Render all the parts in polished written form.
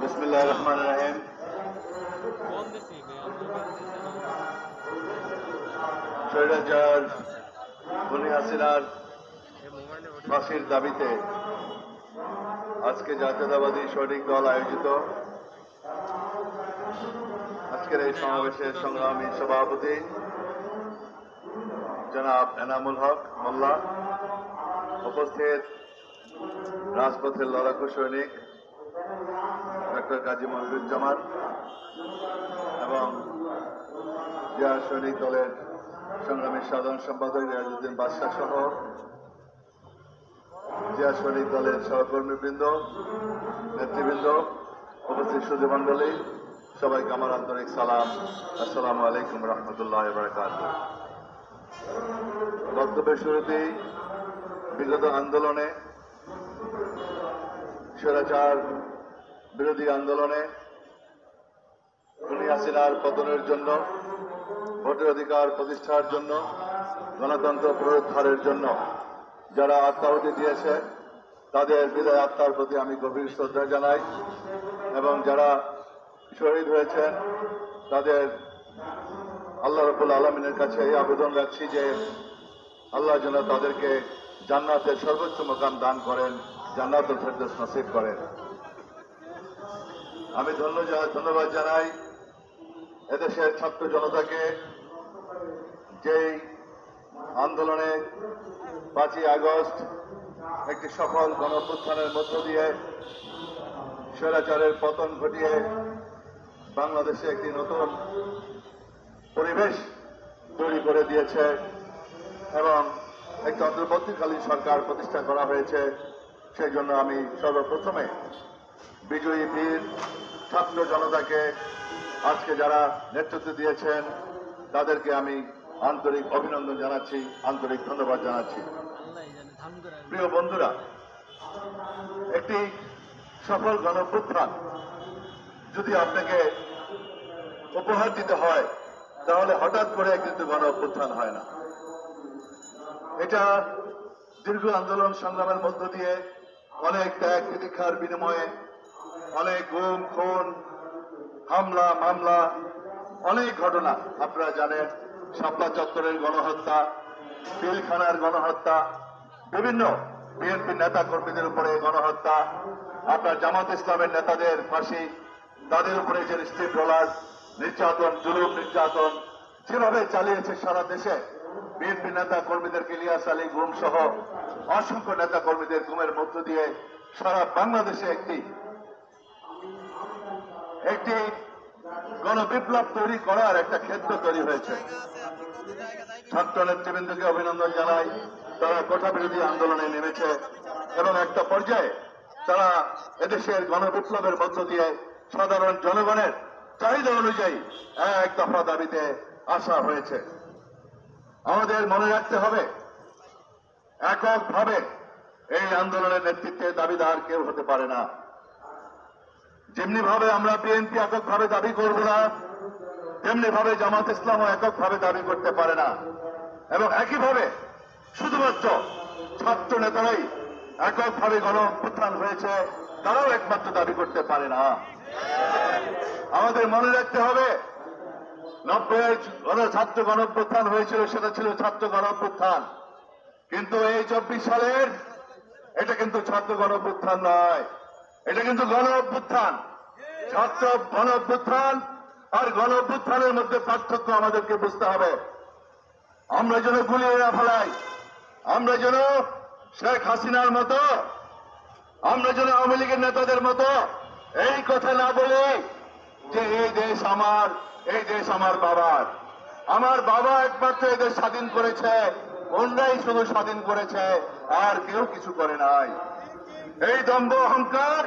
বিসমিল্লাহির রহমানির রহিম। স্বৈরাচার খুনি হাসিনার ফাঁসির দাবিতে আজকে জাতীয়তাবাদী সৈনিক দল আয়োজিত আজকের এই সমাবেশের সংগ্রামী সভাপতি জনাব এনামুল হক মোল্লা, উপস্থিত রাজপথের লড়াকু সৈনিক ডক্টর কাজী মনিরুজ্জামান এবং জিয়া সৈনিক দলের সংগ্রামী সাধারণ সম্পাদক রিয়াজউদ্দিন বাদশা সহ জিয়া সৈনিক দলের সহকর্মীবৃন্দ, নেতৃবৃন্দ, উপস্থিত সুধীমণ্ডলী, সবাইকে আমার আন্তরিক সালাম। আসসালামু আলাইকুম রহমতুল্লাহ বারাকাতুহু। বক্তব্যের শুরুতেই বিগত আন্দোলনে, স্বৈরাচার বিরোধী আন্দোলনে, খুনি হাসিনার পতনের জন্য, ভোটের অধিকার প্রতিষ্ঠার জন্য, গণতন্ত্র পুনরুদ্ধারের জন্য যারা আত্মাহুতি দিয়েছে তাদের বিদায় আত্মার প্রতি আমি গভীর শ্রদ্ধা জানাই এবং যারা শহীদ হয়েছেন তাদের আল্লাহ রাব্বুল আলামিনের কাছে এই আবেদন রাখছি যে আল্লাহ যেন তাদেরকে জান্নাতের সর্বোচ্চ মাকাম দান করেন, জান্নাতুল ফেরদৌস নসিব করেন। আমি ধন্যবাদ জানাই এদেশের ছাত্র জনতাকে, যেই আন্দোলনে 5ই আগস্ট একটি সফল গণঅভ্যুত্থানের মধ্য দিয়ে স্বৈরাচারের পতন ঘটিয়ে বাংলাদেশে একটি নতুন পরিবেশ তৈরি করে দিয়েছে এবং একটি অন্তর্বর্তীকালীন সরকার প্রতিষ্ঠা করা হয়েছে। সেই জন্য আমি সর্বপ্রথমে বিজয়ী বীর ছাত্র জনতাকে আজকে যারা নেতৃত্ব দিয়েছেন তাদেরকে আমি আন্তরিক অভিনন্দন জানাচ্ছি, আন্তরিক ধন্যবাদ জানাচ্ছি। প্রিয় বন্ধুরা, একটি সফল গণঅভ্যুত্থান যদি আপনাকে উপহার দিতে হয় তাহলে হঠাৎ করে কিন্তু গণঅভ্যুত্থান হয় না। এটা দীর্ঘ আন্দোলন সংগ্রামের মধ্য দিয়ে অনেক ত্যাগ তিতিক্ষার বিনিময়ে, অনেক গুম খুন, হামলা মামলা, অনেক ঘটনা আপনারা জানেন, শাপলা চত্বরের গণহত্যা, পিলখানার গণহত্যা, বিভিন্ন বিএনপি নেতা কর্মীদের উপরে গণহত্যা, আপনার জামাত ইসলামের নেতাদের ফাঁসি, তাদের উপরে যে স্টিম রোলার নির্যাতন, জুলুম নির্যাতন যেভাবে চালিয়েছে সারা দেশে, বিএনপি নেতা কর্মীদেরকে ইলিয়াস আলী গুম সহ অসংখ্য নেতা কর্মীদের গুমের মধ্য দিয়ে সারা বাংলাদেশে একটি গণবিপ্লব তৈরি করার একটা ক্ষেত্র তৈরি হয়েছে। ছাত্র নেতৃবৃন্দকে অভিনন্দন জানাই, তারা কোটা বিরোধী আন্দোলনে নেমেছে এবং একটা পর্যায়ে তারা এদেশের গণবিপ্লবের মধ্য দিয়ে সাধারণ জনগণের চাহিদা অনুযায়ী এক দফা দাবিতে আসা হয়েছে। আমাদের মনে রাখতে হবে, এককভাবে এই আন্দোলনের নেতৃত্বে দাবিদার কেউ হতে পারে না। যেমনি ভাবে আমরা বিএনপি এককভাবে দাবি করব না, তেমনি ভাবে জামাত ইসলামও এককভাবে দাবি করতে পারে না এবং একইভাবে শুধুমাত্র ছাত্র নেতারাই এককভাবে গণঅভ্যুত্থান হয়েছে তারাও একমাত্র দাবি করতে পারে না। আমাদের মনে রাখতে হবে, 90 ছাত্র গণঅভ্যুত্থান হয়েছিল, সেটা ছিল ছাত্র গণঅভ্যুত্থান, কিন্তু এই 24 সালের এটা কিন্তু ছাত্র গণঅভ্যুত্থান নয়, এটা কিন্তু গণঅভ্যুত্থান। ছাত্র গণঅভ্যুত্থান আর গণঅভ্যুত্থানের মধ্যে পার্থক্য আমাদেরকে বুঝতে হবে। আমরা যেন গুলিয়ে না ফেলাই, আমরা যেন শেখ হাসিনার মতো, আমরা যেন আওয়ামী লীগের নেতাদের মতো এই কথা না বলি যে এই দেশ আমার, এই দেশ আমার বাবার, আমার বাবা একমাত্র এই দেশ স্বাধীন করেছে, অন্যরাই শুধু স্বাধীন করেছে, আর কেউ কিছু করে নাই। এই দম্ভ অহংকার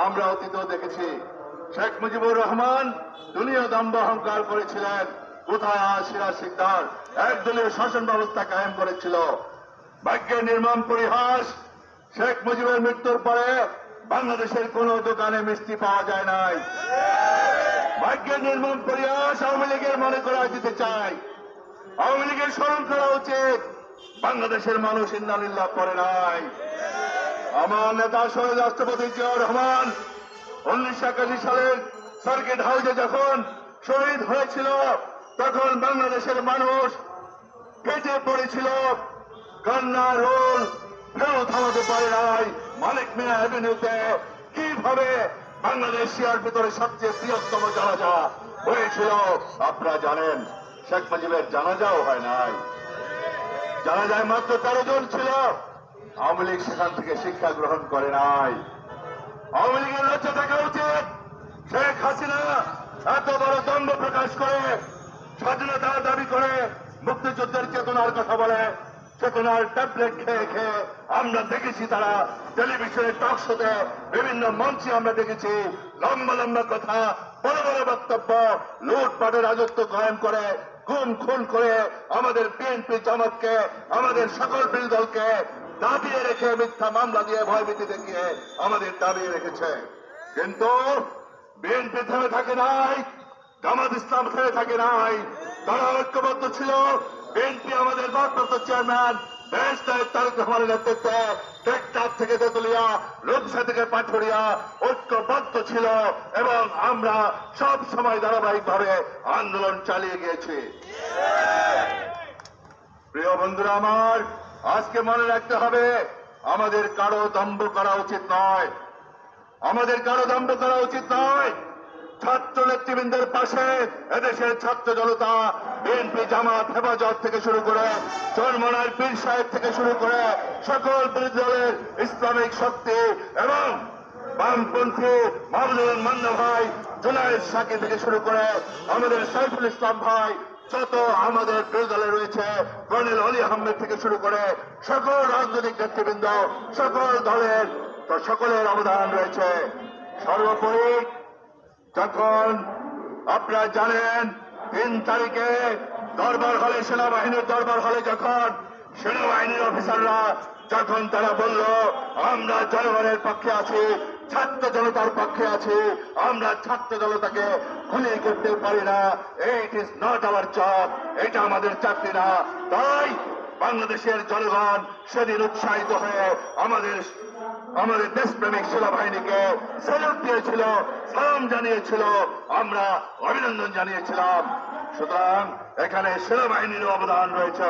আমরা অতীতেও দেখেছি। শেখ মুজিবুর রহমান দুনিয়া দম্ভ অহংকার করেছিলেন, কোথায় সিরাজ শিকদার একদলীয় শাসন ব্যবস্থা কায়েম করেছিল। ভাগ্যের নির্মম পরিহাস, শেখ মুজিবের মৃত্যুর পরে বাংলাদেশের কোন দোকানে মিষ্টি পাওয়া যায় নাই। ভাগ্যের নির্মম পরিহাস আওয়ামী লীগের মনে করা দিতে চাই। আওয়ামী লীগের স্মরণ করা উচিত, বাংলাদেশের মানুষ ইন্নালিল্লাহ পড়ে নাই। আমার নেতা শহীদ রাষ্ট্রপতি জিয়াউর রহমান 1981 সালের সার্কিট হাউসে যখন শহীদ হয়েছিল তখন বাংলাদেশের মানুষ কেটে পড়েছিল, কান্নার রোল কেউ থামাতে পারে নাই। মালিক মিয়া অ্যাভিনিউতে কিভাবে বাংলাদেশ এশিয়ার ভিতরে সবচেয়ে বৃহত্তম জানাজা হয়েছিল আপনারা জানেন। শেখ মুজিবের জানাজাও হয় নাই, জানাজায় মাত্র 13 জন ছিল। আওয়ামী লীগ সেখান থেকে শিক্ষা গ্রহণ করে নাই। আওয়ামী লীগের লজ্জা থাকা উচিত। শেখ হাসিনা এত বড় দম্ভ প্রকাশ করে, স্বাধীনতার দাবি করে, মুক্তিযুদ্ধের চেতনার কথা বলে, চেতনার ট্যাবলেট খেয়ে খেয়ে আমরা দেখেছি তারা টেলিভিশনের টক শোতে বিভিন্ন মঞ্চে আমরা দেখেছি লম্বা লম্বা কথা, বড় বড় বক্তব্য, লুটপাটের রাজত্ব কায়েম করে, গুম খুন করে আমাদের বিএনপি জামাতকে, আমাদের সকল বিরোধী দলকে দাবিয়ে রেখে মিথ্যা মামলা দিয়ে ভয়ভীতি দেখিয়ে আমাদের দাবিয়ে রেখেছে। কিন্তু বিএনপি থেমে থাকে নাই, জামাত ইসলাম থেমে থাকে নাই, তারা ঐক্যবদ্ধ ছিল। বিএনপি আমাদের ভারপ্রাপ্ত চেয়ারম্যান তারেক রহমানের নেতৃত্বে টেকনাফ থেকে তেতুলিয়া, রূপসা থেকে পাথুরিয়া ঐক্যবদ্ধ ছিল এবং আমরা সব সময় ধারাবাহিকভাবে আন্দোলন চালিয়ে গিয়েছি। প্রিয় বন্ধুরা আমার, আজকে মনে রাখতে হবে আমাদের কারো দম্ভ করা উচিত নয়, আমাদের কারো দম্ভ করা উচিত নয়। ছাত্র নেতৃবৃন্দের পাশে এদেশের ছাত্র জনতা, বিএনপি জামাত হেফাজত থেকে শুরু করে চরমনার পীর সাহেব থেকে শুরু করে সকল বিরোধী দলের ইসলামিক শক্তি এবং বামপন্থী মাহমুদুল মান্না ভাই, জুনায়েদ সাকি থেকে শুরু করে আমাদের সাইফুল ইসলাম ভাই, যত আমাদের বিরোধী দলে রয়েছে কর্নেল অলি আহমেদ থেকে শুরু করে সকল রাজনৈতিক নেতৃবৃন্দ, সকল দলের সকলের অবদান রয়েছে। সর্বোপরি যখন আপনারা জানেন 3 তারিখে দরবার হলে, সেনাবাহিনীর দরবার হলে যখন সেনাবাহিনীর অফিসাররা যখন তারা বলল আমরা জনগণের পক্ষে আছি, ছাত্র জনতার পক্ষে আছি, আমরা ছাত্র জনতাকে গুলি করতে পারি না, it is not our job, এটা আমাদের চাকরি না। তাই বাংলাদেশের জনগণ সেদিন উৎসাহিত হয়ে আমাদের দেশপ্রেমিক সেনাবাহিনীকে স্যালুট দিয়েছিল, সালাম জানিয়েছিল, আমরা অভিনন্দন জানিয়েছিলাম। সুতরাং এখানে সেনাবাহিনীর অবদান রয়েছে।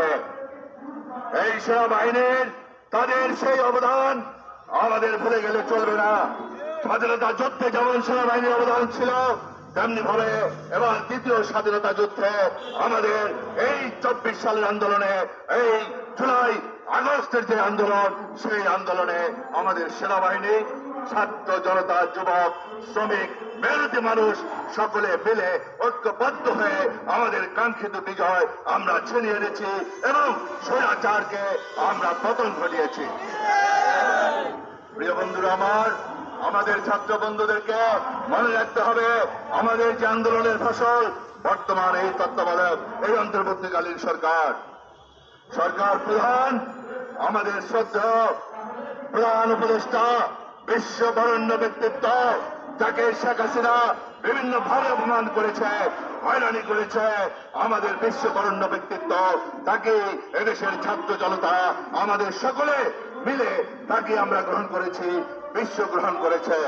এই সেনাবাহিনীর তাদের সেই অবদান আমাদের ভুলে গেলে চলবে না। স্বাধীনতা যুদ্ধে যেমন সেনাবাহিনীর অবদান ছিল, তেমনি ভাবে এবার দ্বিতীয় স্বাধীনতা যুদ্ধে আমাদের এই 24 সালের আন্দোলনে, এই জুলাই আগস্টের যে আন্দোলন, সেই আন্দোলনে আমাদের সেনাবাহিনী, ছাত্র জনতা, যুবক, শ্রমিক, মেহনতি মানুষ সকলে মিলে ঐক্যবদ্ধ হয়ে আমাদের কাঙ্ক্ষিত বিজয় আমরা ছিনিয়ে এনেছি এবং স্বৈরাচারকে আমরা পতন ঘটিয়েছি। প্রিয় বন্ধুরা আমার, আমাদের ছাত্র বন্ধুদেরকে মনে রাখতে হবে আমাদের যে আন্দোলনের ফসল বর্তমান এই তত্ত্বাবধায়ক, এই অন্তর্বর্তীকালীন সরকার প্রধান, আমাদের শ্রদ্ধেয় প্রধান উপদেষ্টা, বিশ্ববরেণ্য ব্যক্তিত্ব, যাকে শেখ হাসিনা বিভিন্ন ভাবে অপমান করেছে, হয়রানি করেছে, আমাদের বিশ্ববরেণ্য ব্যক্তিত্ব, তাকে এদেশের ছাত্র জনতা আমাদের সকলে মিলে তাকে আমরা গ্রহণ করেছি, বিশ্ব গ্রহণ করেছে।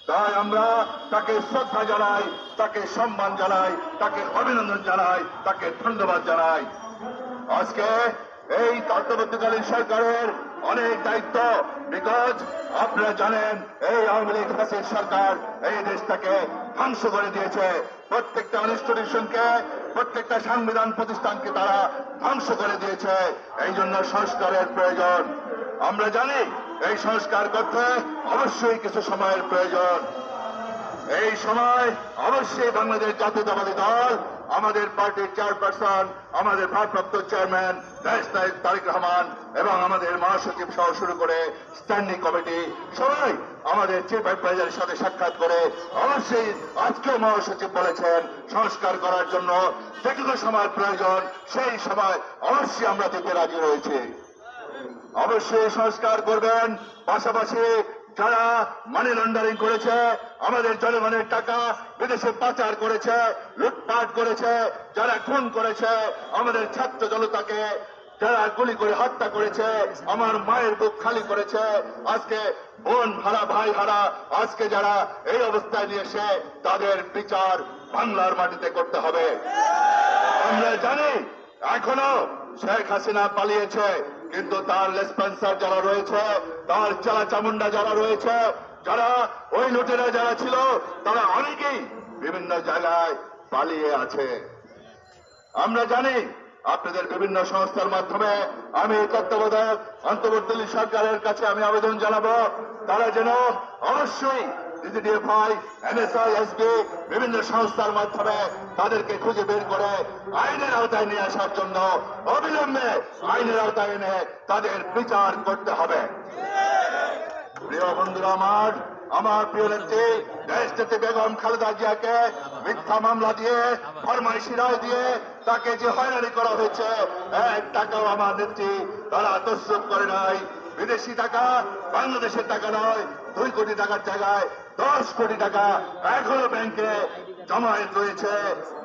তাই আমরা তাকে শ্রদ্ধা জানাই, তাকে সম্মান জানাই, তাকে অভিনন্দন জানাই, তাকে ধন্যবাদ জানাই। আজকে এই অন্তর্বর্তীকালীন সরকারের অনেক দায়িত্ব, বিকজ আপনারা জানেন এই আওয়ামী লীগ হাসির সরকার এই দেশটাকে ধ্বংস করে দিয়েছে। প্রত্যেকটা ইনস্টিটিউশনকে, প্রত্যেকটা সাংবিধান প্রতিষ্ঠানকে তারা ধ্বংস করে দিয়েছে। এই জন্য সংস্কারের প্রয়োজন। আমরা জানি এই সংস্কার করতে অবশ্যই কিছু সময়ের প্রয়োজন। এই সময় অবশ্যই বাংলাদেশ জাতীয়তাবাদী দল, আমাদের পার্টির চেয়ারপারসন, আমাদের ভারপ্রাপ্ত চেয়ারম্যান দেশ নায়ক তারেক রহমান এবং আমাদের মহাসচিব সহ শুরু করে স্ট্যান্ডিং কমিটি সবাই আমাদের চিফ অ্যাডভাইজারের সাথে সাক্ষাৎ করে অবশ্যই আজকেও মহাসচিব বলেছেন সংস্কার করার জন্য যেটুকু সময় প্রয়োজন সেই সময় অবশ্যই আমরা দিতে রাজি রয়েছি। অবশ্যই সংস্কার করবেন। পাশাপাশি যারা মানি লন্ডারিং করেছে, আমাদের জনগণের টাকা বিদেশে পাচার করেছে, লুটপাট করেছে, যারা খুন করেছে, আমাদের ছাত্র জনতাকে যারা গুলি করে হত্যা করেছে, আমার মায়ের বুক খালি করেছে, আজকে বোন হারা ভাই হারা, আজকে যারা এই অবস্থায় নিয়ে এসে তাদের বিচার বাংলার মাটিতে করতে হবে। আমরা জানি এখনো শেখ হাসিনা পালিয়েছে, কিন্তু তার লেসপেন্সার যারা রয়েছে, তার চালা চামুন্ডা যারা রয়েছে, যারা ওই লুটেরা যারা ছিল, তারা অনেকেই বিভিন্ন জায়গায় পালিয়ে আছে। আমরা জানি আপনাদের বিভিন্ন সংস্থার মাধ্যমে আমি তত্ত্বাবধায়ক অন্তর্বর্তী সরকারের কাছে আমি আবেদন জানাবো, তারা যেন অবশ্যই ডিজিডিএফআই, এনএসআই, এসবি বিভিন্ন সংস্থার মাধ্যমে তাদেরকে খুঁজে বের করে আইনের আওতায় নিয়ে আসার জন্য অবিলম্বে আইনের আওতায় এনে তাদের বিচার করতে হবে। প্রিয় বন্ধুরা, আমার প্রিয় নেত্রী দেশনেত্রী বেগম খালেদা জিয়াকে মিথ্যা মামলা দিয়ে, ফরমাইশি রায় দিয়ে তাকে যে হয়রানি করা হয়েছে, 1 টাকাও আমার নেত্রী তারা তসরুপ করে নাই। বিদেশি টাকা বাংলাদেশের টাকা নয়, 2 কোটি টাকার জায়গায় 10 কোটি টাকা এখনো ব্যাংকে জমায়েত রয়েছে,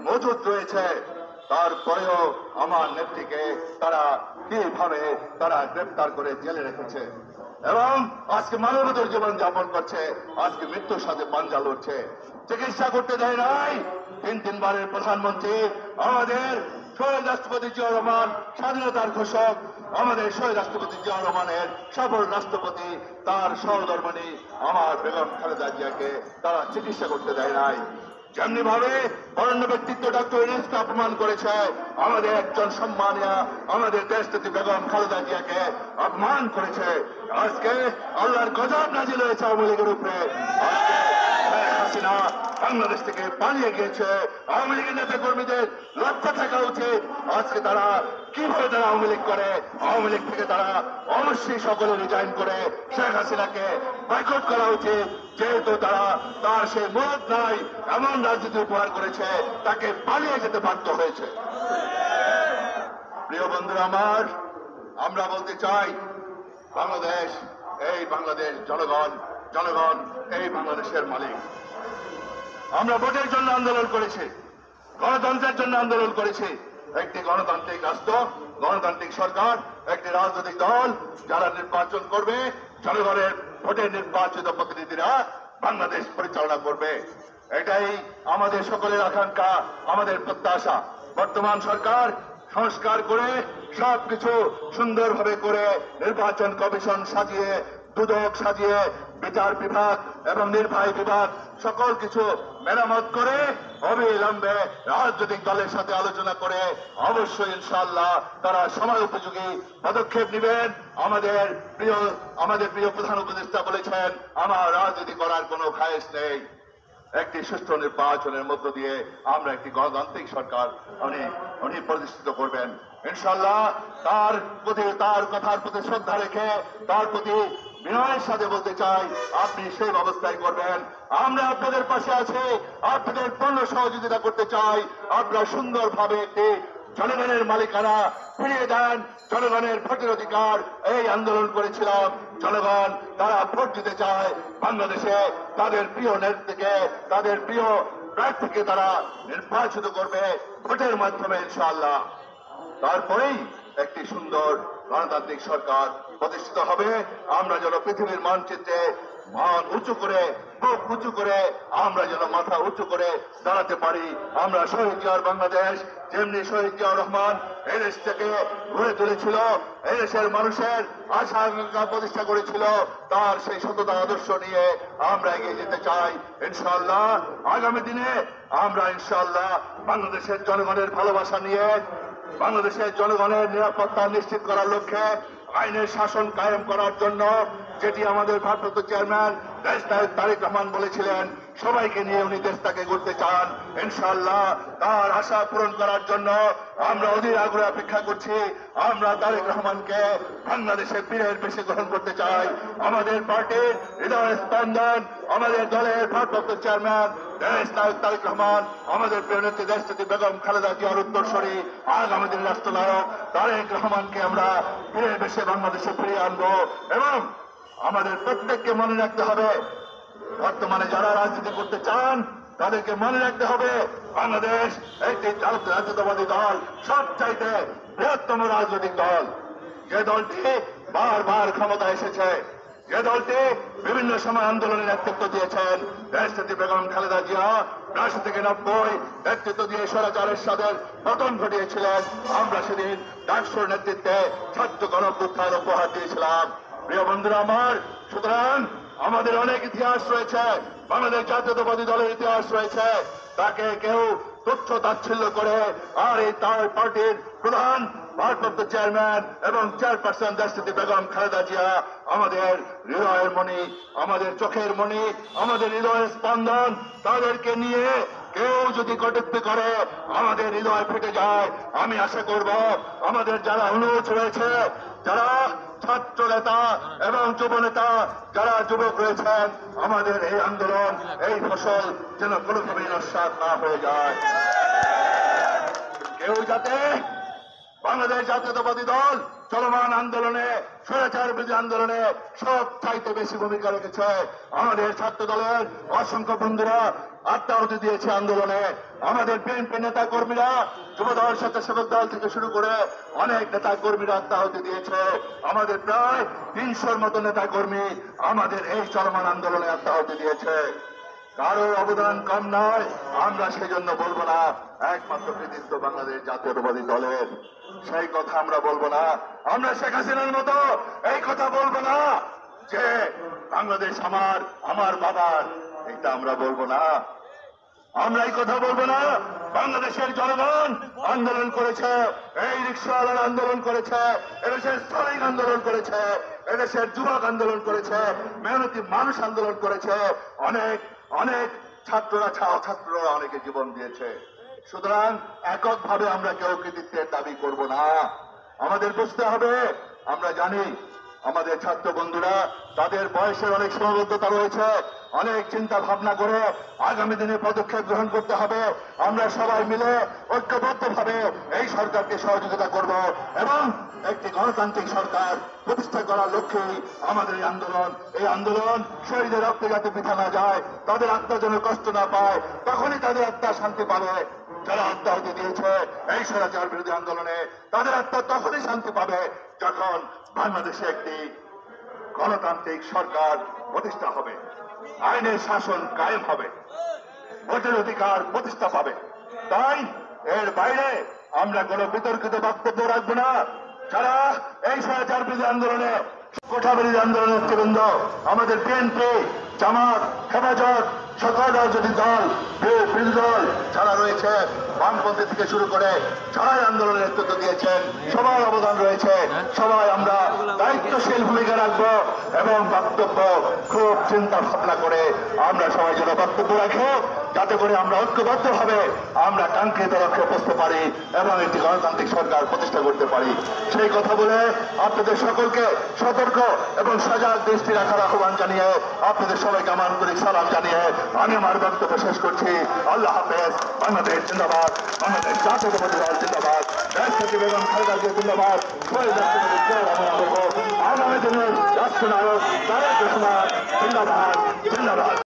মজুদ রয়েছে। তারপরেও আমার নেত্রীকে তারা কিভাবে তারা গ্রেপ্তার করে জেলে রেখেছে এবং আজকে মানবতার জীবন যাপন করছে, আজকে মৃত্যুর সাথে পাঞ্জা লড়ছে। চিকিৎসা করতে দেয় নাই 3 বারের প্রধানমন্ত্রী, আমাদের শহীদ রাষ্ট্রপতি জিয়াউর রহমান, স্বাধীনতার ঘোষক, আমাদের শহীদ রাষ্ট্রপতি জিয়াউর রহমানের সফল রাষ্ট্রপতি, তার সহধর্মিণী আমার বেগম খালেদা জিয়াকে তারা চিকিৎসা করতে দেয় নাই। যেমনি ভাবে বরেণ্য ব্যক্তিত্ব ডক্টর ইউনূসকে অপমান করেছে, আমাদের একজন সম্মানীয় আমাদের দেশনেত্রী বেগম খালেদা জিয়াকে অপমান করেছে। আজকে আল্লাহর গজব নাজিল হয়েছে আওয়ামী লীগের উপরে। আজকে শেখ হাসিনা বাংলাদেশ থেকে পালিয়ে গিয়েছে। আওয়ামী লীগের নেতা কর্মীদের লক্ষ্য থাকা উচিত, আজকে তারা কিভাবে তারা আওয়ামী লীগ করে। আওয়ামী লীগ থেকে তারা অবশ্যই সকলে রিজাইন করে শেখ হাসিনাকে বয়কট করা উচিত, যেহেতু তারা তার সেই মত নাই এমন রাজনীতি উপহার করেছে, তাকে পালিয়ে যেতে বাধ্য হয়েছে। প্রিয় বন্ধুরা, আমরা বলতে চাই বাংলাদেশ, এই বাংলাদেশ জনগণ এই বাংলাদেশের মালিক। আমরা ভোটের জন্য আন্দোলন করেছি, গণতন্ত্রের জন্য আন্দোলন করেছি। একটি গণতান্ত্রিক রাষ্ট্র, গণতান্ত্রিক সরকার, একটি রাজনৈতিক দল যারা নির্বাচন করবে, জনগণের ভোটে নির্বাচিত প্রতিনিধিরা বাংলাদেশ পরিচালনা করবে, এটাই আমাদের সকলের আকাঙ্ক্ষা, আমাদের প্রত্যাশা। বর্তমান সরকার সংস্কার করে সবকিছু সুন্দরভাবে করে নির্বাচন কমিশন সাজিয়ে, দুদক সাজিয়ে, বিচার বিভাগ এবং নির্বাহী বিভাগ সকল কিছু মেরামত করে অবিলম্বে রাজনৈতিক দলের সাথে আলোচনা করে অবশ্যই ইনশাআল্লাহ তারা সময় উপযোগী পদক্ষেপ নেবেন। আমাদের প্রিয় প্রধান উপদেষ্টা বলেছেন, আমার রাজনীতি করার কোনো খায়েশ নেই। একটি সুষ্ঠু নির্বাচনের মধ্য দিয়ে আমরা একটি গণতান্ত্রিক সরকার উনি প্রতিষ্ঠিত করবেন ইনশাআল্লাহ। তার প্রতি, তার কথার প্রতি শ্রদ্ধা রেখে, তার প্রতি বিনয়ের সাথে বলতে চাই, আপনি সেই ব্যবস্থাই করবেন। আমরা আপনাদের পাশে আছি, আপনাদের পূর্ণ সহযোগিতা করতে চাই। আপনারা সুন্দরভাবে একটি জনগণের মালিকানা ফিরিয়ে দেন, জনগণের ভোটের অধিকার। এই আন্দোলন করেছিলাম, জনগণ তারা ভোট দিতে চায় বাংলাদেশে, তাদের প্রিয় নেত্রীকে, তাদের প্রিয় প্রার্থীকে তারা নির্বাচিত করবে ভোটের মাধ্যমে ইনশাআল্লাহ। তারপরেই একটি সুন্দর গণতান্ত্রিক সরকার প্রতিষ্ঠিত হবে। আমরা যেন পৃথিবীর মানচিত্রে মান উঁচু করে, বুক উঁচু করে, আমরা যেন মাথা উঁচু করে দাঁড়াতে পারি। আমরা শহীদ জিয়ার বাংলাদেশ, যেমনি শহীদ জিয়াউর রহমান এই দেশটাকে গড়ে তুলেছিল, এই দেশের মানুষের আশা আকাঙ্ক্ষা প্রতিষ্ঠা করেছিল, তার সেই সততা আদর্শ নিয়ে আমরা এগিয়ে যেতে চাই ইনশাআল্লাহ। আগামী দিনে আমরা ইনশাআল্লাহ বাংলাদেশের জনগণের ভালোবাসা নিয়ে, বাংলাদেশের জনগণের নিরাপত্তা নিশ্চিত করার লক্ষ্যে আইনের শাসন কায়েম করার জন্য, যেটি আমাদের ভারপ্রাপ্ত চেয়ারম্যান দেশ নায়ক তারেক রহমান বলেছিলেন, সবাইকে নিয়ে উনি দেশটাকে গড়তে চান ইনশাআল্লাহ। তার আশা পূরণ করার জন্য আমরা অধীর আগ্রহে অপেক্ষা করছি। আমরা তারেক রহমানকে বাংলাদেশের পীরের বেশি গ্রহণ করতে চাই। আমাদের পার্টির হৃদয় স্পন্দন, আমাদের দলের ভারপ্রাপ্ত চেয়ারম্যান দেশ নায়ক তারেক রহমান, আমাদের প্রিয় নেত্রী দেশনেত্রী বেগম খালেদা জিয়ার উত্তরসূরি আগামী দিনের রাষ্ট্রনায়ক তারেক রহমানকে আমরা পীরের বেশে বাংলাদেশে ফিরিয়ে আনবো। এবং আমাদের প্রত্যেককে মনে রাখতে হবে, বর্তমানে যারা রাজনীতি করতে চান তাদেরকে মনে রাখতে হবে, বাংলাদেশ একটি জাতীয়তাবাদী দল সব চাইতে বৃহত্তম রাজনৈতিক দল, যে দলটি বারবার ক্ষমতা এসেছে, যে দলটি বিভিন্ন সময় আন্দোলনের নেতৃত্ব দিয়েছেন দেশনেত্রী বেগম খালেদা জিয়া ৮৯ থেকে ৯০ নেতৃত্ব দিয়ে স্বৈরাচারের সাথে পতন ঘটিয়েছিলেন। আমরা সেদিন ডাকসুর নেতৃত্বে ছাত্র গণঅভ্যুত্থান উপহার দিয়েছিলাম। প্রিয় বন্ধুরা আমার, সুতরাং আমাদের অনেক ইতিহাস রয়েছে, বাংলাদেশ জাতীয়তাবাদী দলের ইতিহাস রয়েছে। তাকে কেউ তুচ্ছ তাচ্ছিল্য করে আর এই তার পার্টির প্রধান ভারপ্রাপ্ত চেয়ারম্যান এবং চেয়ারপারসন দেশনেত্রী বেগম খালেদা জিয়া আমাদের হৃদয়ের মণি, আমাদের চোখের মণি, আমাদের হৃদয়ের স্পন্দন। তাদেরকে নিয়ে কেউ যদি কটূক্তি করে আমাদের হৃদয় ফেটে যায়। আমি আশা করব আমাদের যারা অনুরোধ রয়েছে, যারা ছাত্র নেতা এবং যুব নেতা, যারা যুবক রয়েছেন, আমাদের এই আন্দোলন, এই ফসল যেন কোনোভাবেই নস্যাৎ না হয়ে যায়। কেউ যাতে বাংলাদেশ জাতীয়তাবাদী দল চলমান আন্দোলনে, স্বৈরাচার বিরোধী আন্দোলনে সব চাইতে বেশি ভূমিকা রেখেছে। আমাদের ছাত্র দলের অসংখ্য বন্ধুরা আত্মাহুতি দিয়েছে আন্দোলনে। আমাদের বিএনপি নেতা কর্মীরা, যুবদল, স্বেচ্ছাসেবক দল থেকে শুরু করে অনেক নেতা কর্মীরা আত্মাহুতি দিয়েছে। আমাদের প্রায় ৩০০-র মতো নেতা কর্মী আমাদের এই চলমান আন্দোলনে আত্মাহুতি দিয়েছে। কারো অবদান কম নয়। আমরা সেই জন্য বলবো না একমাত্র কৃতিত্ব বাংলাদেশ জাতীয়তাবাদী দলের, সেই কথা আমরা বলবো না। আমরা শেখ হাসিনার মতো এই কথা বলবো না যে বাংলাদেশ আমার, আমার বাবার, এটা আমরা বলবো না। আমরা এই কথা বলবো না বাংলাদেশের জনগণ আন্দোলন করেছে, এই রিক্সাওয়ালারা আন্দোলন করেছে, এদেশের শ্রমিক আন্দোলন করেছে, এদেশের যুবক আন্দোলন করেছে, মেহনতি মানুষ আন্দোলন করেছে, অনেক অনেক ছাত্ররা অনেকে জীবন দিয়েছে। সুতরাং এককভাবে আমরা কেউ কৃতিত্বের দাবি করব না। আমাদের বুঝতে হবে, আমরা জানি আমাদের ছাত্র বন্ধুরা, তাদের বয়সের অনেক সীমাবদ্ধতা রয়েছে, অনেক চিন্তা ভাবনা করে আগামী দিনে পদক্ষেপ গ্রহণ করতে হবে। আমরা সবাই মিলে ঐক্যবদ্ধভাবে এই সরকারকে সহযোগিতা করব এবং একটি গণতান্ত্রিক সরকার প্রতিষ্ঠা করার লক্ষ্যেই আমাদের এই আন্দোলন শহীদের রক্তে যাতে বৃথা না যায়, তাদের আত্মা যেন কষ্ট না পায়, তখনই তাদের আত্মা শান্তি পাবে। যারা আত্মাহুতি দিয়েছে এই স্বৈরাচার বিরোধী আন্দোলনে, তাদের আত্মা তখনই শান্তি পাবে যখন বাংলাদেশে একটি গণতান্ত্রিক সরকার প্রতিষ্ঠা হবে, আইনের শাসন কায়েম হবে, ভোটের অধিকার প্রতিষ্ঠা পাবে। তাই এর বাইরে আমরা কোনো বিতর্কিত বক্তব্য রাখবো না। যারা এই স্বৈরাচার বিরোধী আন্দোলনে, কোঠা বিরোধী আন্দোলনের নেতৃবৃন্দ, আমাদের বিএনপি, জামাত, হেফাজত, সকল রাজনৈতিক দল, বিরোধী দল যারা রয়েছে, বামপন্থী থেকে শুরু করে সবাই আন্দোলনের নেতৃত্ব দিয়েছেন, সবার অবদান রয়েছে। সবাই আমরা দায়িত্বশীল ভূমিকা রাখবো এবং বক্তব্য খুব চিন্তা ভাবনা করে আমরা সবাই যেন বক্তব্য রাখবো, যাতে করে আমরা ঐক্যবদ্ধভাবে আমরা কাঙ্ক্ষিত লক্ষ্যে পৌঁছতে পারি এবং একটি গণতান্ত্রিক সরকার প্রতিষ্ঠা করতে পারি। সেই কথা বলে আপনাদের সকলকে সতর্ক এবং সজাগ দৃষ্টি রাখার আহ্বান জানিয়ে, আপনাদের সবাইকে আমার আন্তরিক সালাম জানিয়ে আমি আমার বক্তব্য শেষ করছি। আল্লাহ হাফেজ। বাংলাদেশ জিন্দাবাদ, বাংলাদেশ জাতীয়তাবাদী দল জিন্দাবাদ, দেশনেত্রী বেগম খালেদা জিয়া জিন্দাবাদ, শহীদ রাষ্ট্রপতি জিয়াউর রহমান আগামী দিনের রাষ্ট্রনায়ক তারেক রহমান জিন্দাবাদ, জিন্দাবাদ।